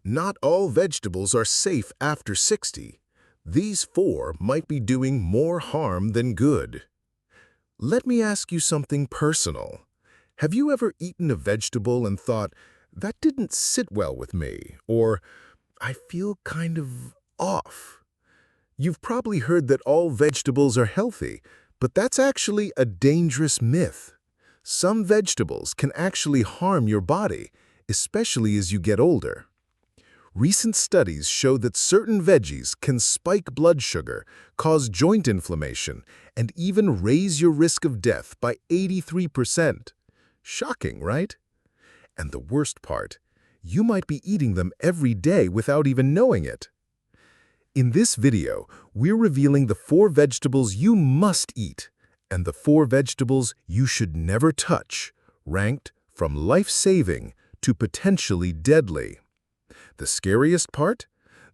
Not all vegetables are safe after 60. These 4 might be doing more harm than good. Let me ask you something personal. Have you ever eaten a vegetable and thought, that didn't sit well with me, or I feel kind of off? You've probably heard that all vegetables are healthy, but that's actually a dangerous myth. Some vegetables can actually harm your body, especially as you get older. Recent studies show that certain veggies can spike blood sugar, cause joint inflammation, and even raise your risk of death by 83%. Shocking, right? And the worst part, you might be eating them every day without even knowing it. In this video, we're revealing the 4 vegetables you must eat and the 4 vegetables you should never touch, ranked from life-saving to potentially deadly. The scariest part?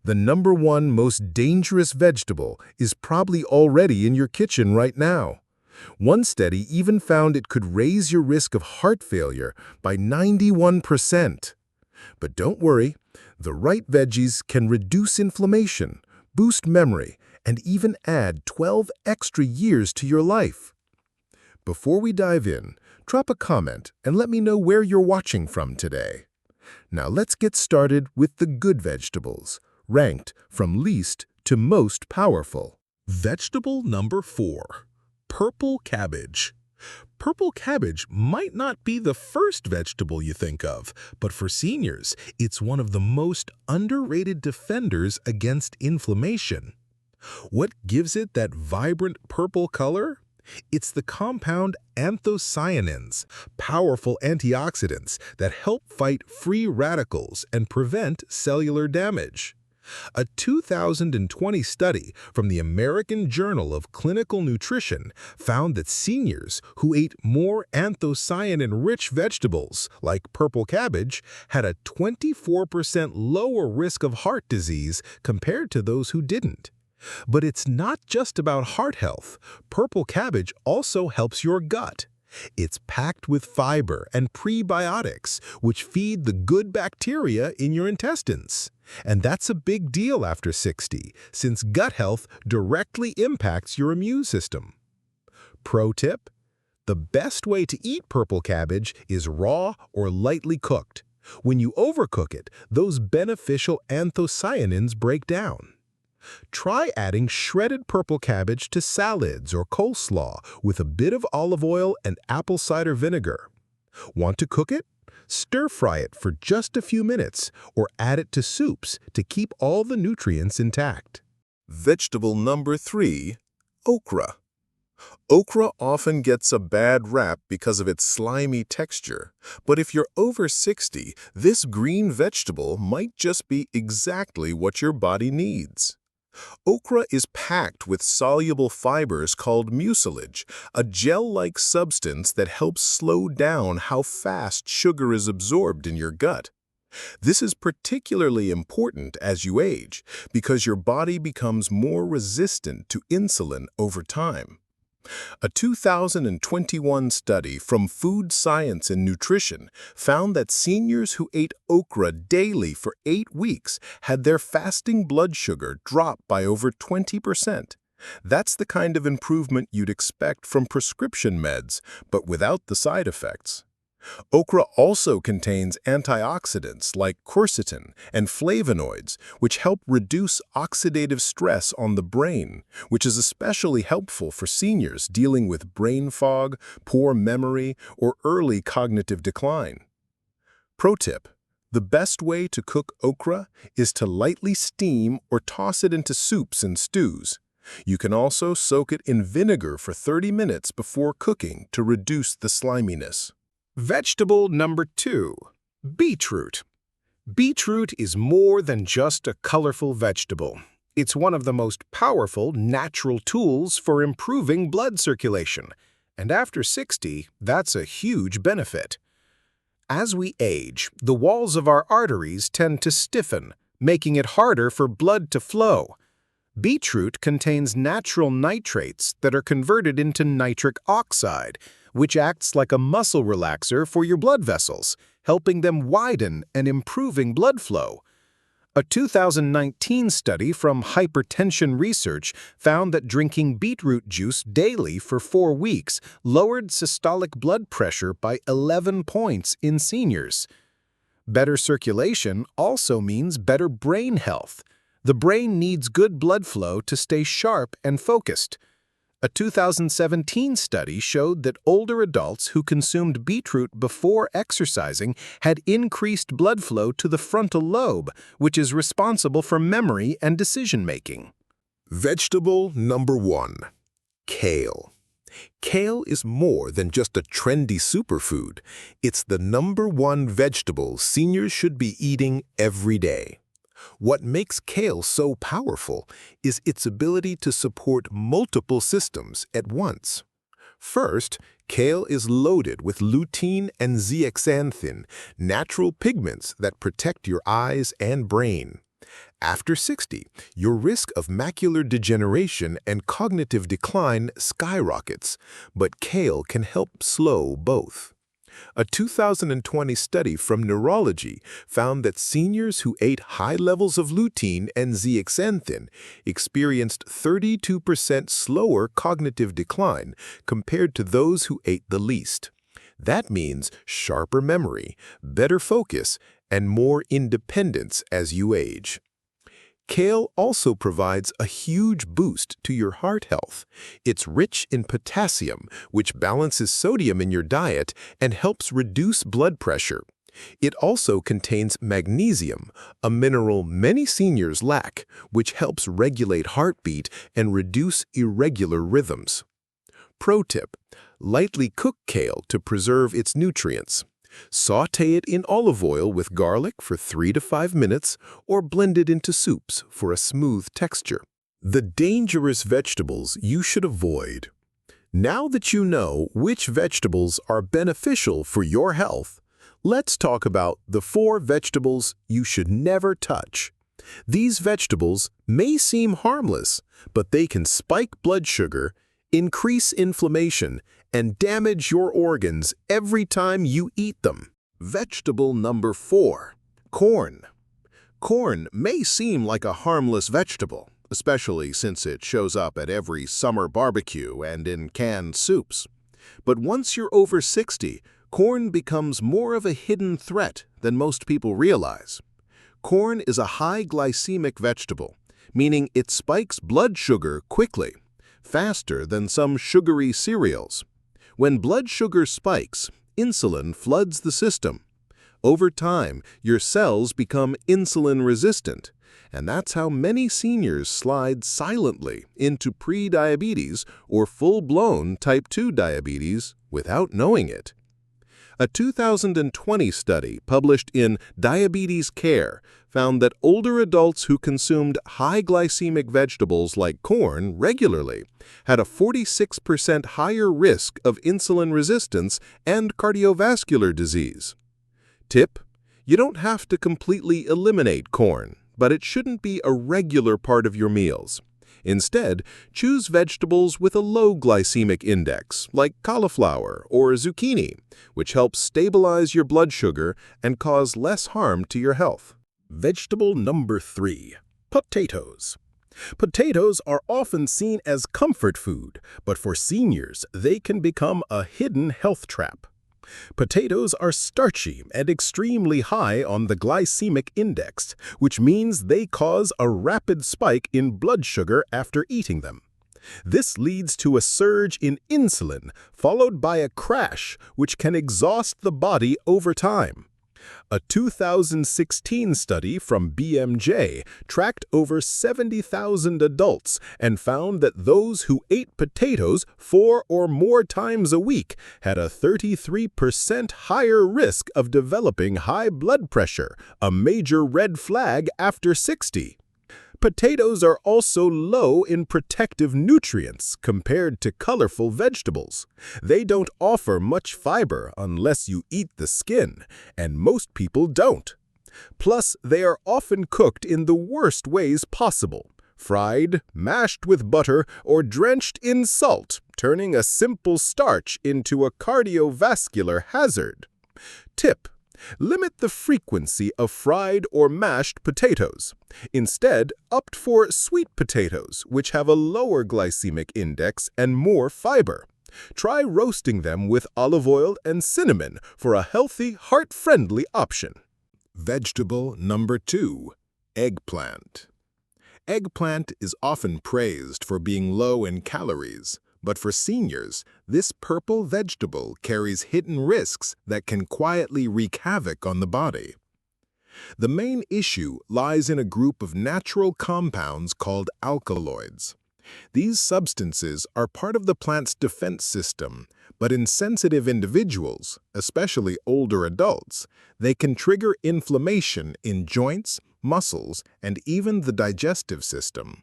The #1 most dangerous vegetable is probably already in your kitchen right now. One study even found it could raise your risk of heart failure by 91%. But don't worry, the right veggies can reduce inflammation, boost memory, and even add 12 extra years to your life. Before we dive in, drop a comment and let me know where you're watching from today. Now let's get started with the good vegetables, ranked from least to most powerful. Vegetable number 4. Purple cabbage. Purple cabbage might not be the first vegetable you think of, but for seniors, it's one of the most underrated defenders against inflammation. What gives it that vibrant purple color? It's the compound anthocyanins, powerful antioxidants that help fight free radicals and prevent cellular damage. A 2020 study from the American Journal of Clinical Nutrition found that seniors who ate more anthocyanin-rich vegetables, like purple cabbage, had a 24% lower risk of heart disease compared to those who didn't. But it's not just about heart health. Purple cabbage also helps your gut. It's packed with fiber and prebiotics, which feed the good bacteria in your intestines. And that's a big deal after 60, since gut health directly impacts your immune system. Pro tip: the best way to eat purple cabbage is raw or lightly cooked. When you overcook it, those beneficial anthocyanins break down. Try adding shredded purple cabbage to salads or coleslaw with a bit of olive oil and apple cider vinegar. Want to cook it? Stir-fry it for just a few minutes or add it to soups to keep all the nutrients intact. Vegetable number 3, okra. Okra often gets a bad rap because of its slimy texture, but if you're over 60, this green vegetable might just be exactly what your body needs. Okra is packed with soluble fibers called mucilage, a gel-like substance that helps slow down how fast sugar is absorbed in your gut. This is particularly important as you age because your body becomes more resistant to insulin over time. A 2021 study from Food Science and Nutrition found that seniors who ate okra daily for 8 weeks had their fasting blood sugar drop by over 20%. That's the kind of improvement you'd expect from prescription meds, but without the side effects. Okra also contains antioxidants like quercetin and flavonoids, which help reduce oxidative stress on the brain, which is especially helpful for seniors dealing with brain fog, poor memory, or early cognitive decline. Pro tip: the best way to cook okra is to lightly steam or toss it into soups and stews. You can also soak it in vinegar for 30 minutes before cooking to reduce the sliminess. Vegetable number 2. Beetroot. Beetroot is more than just a colorful vegetable. It's one of the most powerful natural tools for improving blood circulation. And after 60, that's a huge benefit. As we age, the walls of our arteries tend to stiffen, making it harder for blood to flow. Beetroot contains natural nitrates that are converted into nitric oxide, which acts like a muscle relaxer for your blood vessels, helping them widen and improving blood flow. A 2019 study from Hypertension Research found that drinking beetroot juice daily for 4 weeks lowered systolic blood pressure by 11 points in seniors. Better circulation also means better brain health. The brain needs good blood flow to stay sharp and focused. A 2017 study showed that older adults who consumed beetroot before exercising had increased blood flow to the frontal lobe, which is responsible for memory and decision-making. Vegetable number 1. Kale. Kale is more than just a trendy superfood. It's the #1 vegetable seniors should be eating every day. What makes kale so powerful is its ability to support multiple systems at once. First, kale is loaded with lutein and zeaxanthin, natural pigments that protect your eyes and brain. After 60, your risk of macular degeneration and cognitive decline skyrockets, but kale can help slow both. A 2020 study from Neurology found that seniors who ate high levels of lutein and zeaxanthin experienced 32% slower cognitive decline compared to those who ate the least. That means sharper memory, better focus, and more independence as you age. Kale also provides a huge boost to your heart health. It's rich in potassium, which balances sodium in your diet and helps reduce blood pressure. It also contains magnesium, a mineral many seniors lack, which helps regulate heartbeat and reduce irregular rhythms. Pro tip: lightly cook kale to preserve its nutrients. Sauté it in olive oil with garlic for 3 to 5 minutes or blend it into soups for a smooth texture. The dangerous vegetables you should avoid. Now that you know which vegetables are beneficial for your health, let's talk about the 4 vegetables you should never touch. These vegetables may seem harmless, but they can spike blood sugar, increase inflammation, and damage your organs every time you eat them. Vegetable number 4. Corn. Corn may seem like a harmless vegetable, especially since it shows up at every summer barbecue and in canned soups. But once you're over 60, corn becomes more of a hidden threat than most people realize. Corn is a high glycemic vegetable, meaning it spikes blood sugar quickly, faster than some sugary cereals. When blood sugar spikes, insulin floods the system. Over time, your cells become insulin resistant, and that's how many seniors slide silently into pre-diabetes or full-blown type 2 diabetes without knowing it. A 2020 study published in Diabetes Care found that older adults who consumed high glycemic vegetables like corn regularly had a 46% higher risk of insulin resistance and cardiovascular disease. Tip: you don't have to completely eliminate corn, but it shouldn't be a regular part of your meals. Instead, choose vegetables with a low glycemic index, like cauliflower or zucchini, which helps stabilize your blood sugar and cause less harm to your health. Vegetable number 3. Potatoes. Potatoes are often seen as comfort food, but for seniors, they can become a hidden health trap. Potatoes are starchy and extremely high on the glycemic index, which means they cause a rapid spike in blood sugar after eating them. This leads to a surge in insulin, followed by a crash, which can exhaust the body over time. A 2016 study from BMJ tracked over 70,000 adults and found that those who ate potatoes 4 or more times a week had a 33% higher risk of developing high blood pressure, a major red flag after 60. Potatoes are also low in protective nutrients compared to colorful vegetables. They don't offer much fiber unless you eat the skin, and most people don't. Plus, they are often cooked in the worst ways possible: fried, mashed with butter, or drenched in salt, turning a simple starch into a cardiovascular hazard. Tip: Limit the frequency of fried or mashed potatoes. Instead, opt for sweet potatoes, which have a lower glycemic index and more fiber. Try roasting them with olive oil and cinnamon for a healthy, heart-friendly option. Vegetable number 2, eggplant. Eggplant is often praised for being low in calories, but for seniors, this purple vegetable carries hidden risks that can quietly wreak havoc on the body. The main issue lies in a group of natural compounds called alkaloids. These substances are part of the plant's defense system, but in sensitive individuals, especially older adults, they can trigger inflammation in joints, muscles, and even the digestive system.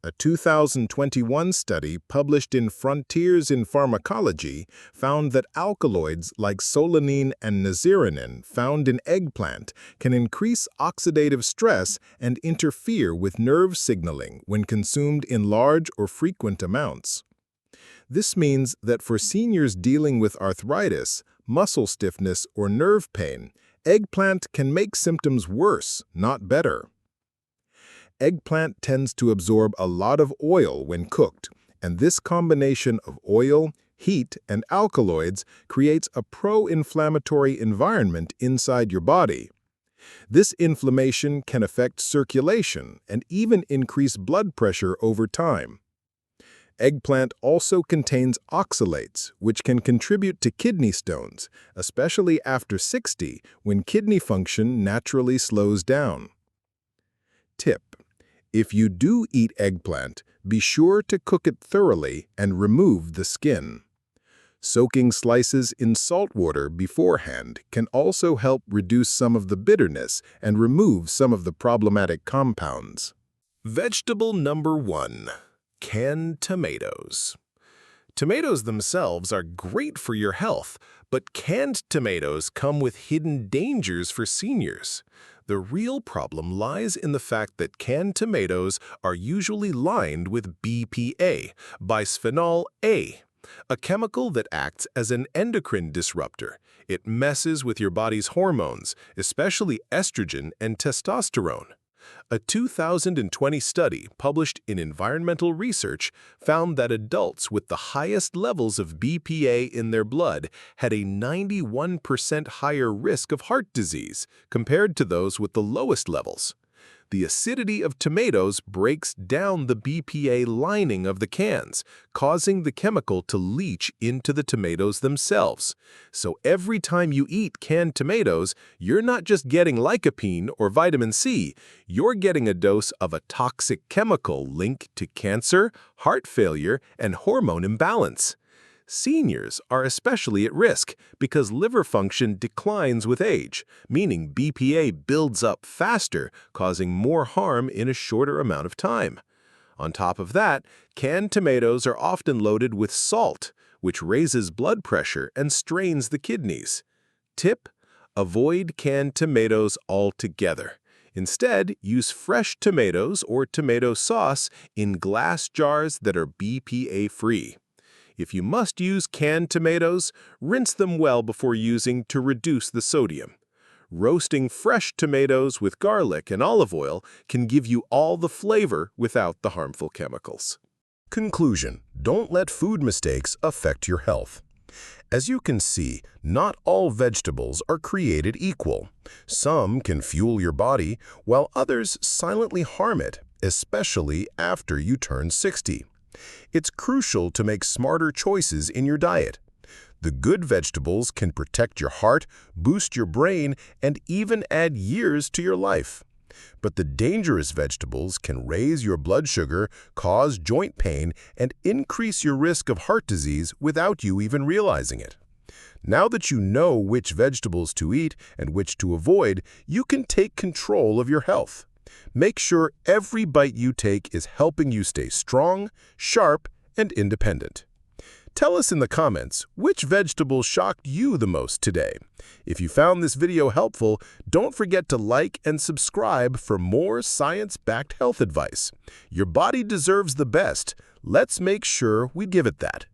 A 2021 study published in Frontiers in Pharmacology found that alkaloids like solanine and nazearanin found in eggplant can increase oxidative stress and interfere with nerve signaling when consumed in large or frequent amounts. This means that for seniors dealing with arthritis, muscle stiffness, or nerve pain, eggplant can make symptoms worse, not better. Eggplant tends to absorb a lot of oil when cooked, and this combination of oil, heat, and alkaloids creates a pro-inflammatory environment inside your body. This inflammation can affect circulation and even increase blood pressure over time. Eggplant also contains oxalates, which can contribute to kidney stones, especially after 60, when kidney function naturally slows down. Tip: if you do eat eggplant, be sure to cook it thoroughly and remove the skin. Soaking slices in salt water beforehand can also help reduce some of the bitterness and remove some of the problematic compounds. Vegetable number 1, canned tomatoes. Tomatoes themselves are great for your health, but canned tomatoes come with hidden dangers for seniors. The real problem lies in the fact that canned tomatoes are usually lined with BPA, bisphenol A, a chemical that acts as an endocrine disruptor. It messes with your body's hormones, especially estrogen and testosterone. A 2020 study published in Environmental Research found that adults with the highest levels of BPA in their blood had a 91% higher risk of heart disease compared to those with the lowest levels. The acidity of tomatoes breaks down the BPA lining of the cans, causing the chemical to leach into the tomatoes themselves. So every time you eat canned tomatoes, you're not just getting lycopene or vitamin C, you're getting a dose of a toxic chemical linked to cancer, heart failure, and hormone imbalance. Seniors are especially at risk because liver function declines with age, meaning BPA builds up faster, causing more harm in a shorter amount of time. On top of that, canned tomatoes are often loaded with salt, which raises blood pressure and strains the kidneys. Tip: avoid canned tomatoes altogether. Instead, use fresh tomatoes or tomato sauce in glass jars that are BPA-free. If you must use canned tomatoes, rinse them well before using to reduce the sodium. Roasting fresh tomatoes with garlic and olive oil can give you all the flavor without the harmful chemicals. Conclusion: don't let food mistakes affect your health. As you can see, not all vegetables are created equal. Some can fuel your body, while others silently harm it, especially after you turn 60. It's crucial to make smarter choices in your diet. The good vegetables can protect your heart, boost your brain, and even add years to your life. But the dangerous vegetables can raise your blood sugar, cause joint pain, and increase your risk of heart disease without you even realizing it. Now that you know which vegetables to eat and which to avoid, you can take control of your health. Make sure every bite you take is helping you stay strong, sharp, and independent. Tell us in the comments which vegetable shocked you the most today. If you found this video helpful, don't forget to like and subscribe for more science-backed health advice. Your body deserves the best. Let's make sure we give it that.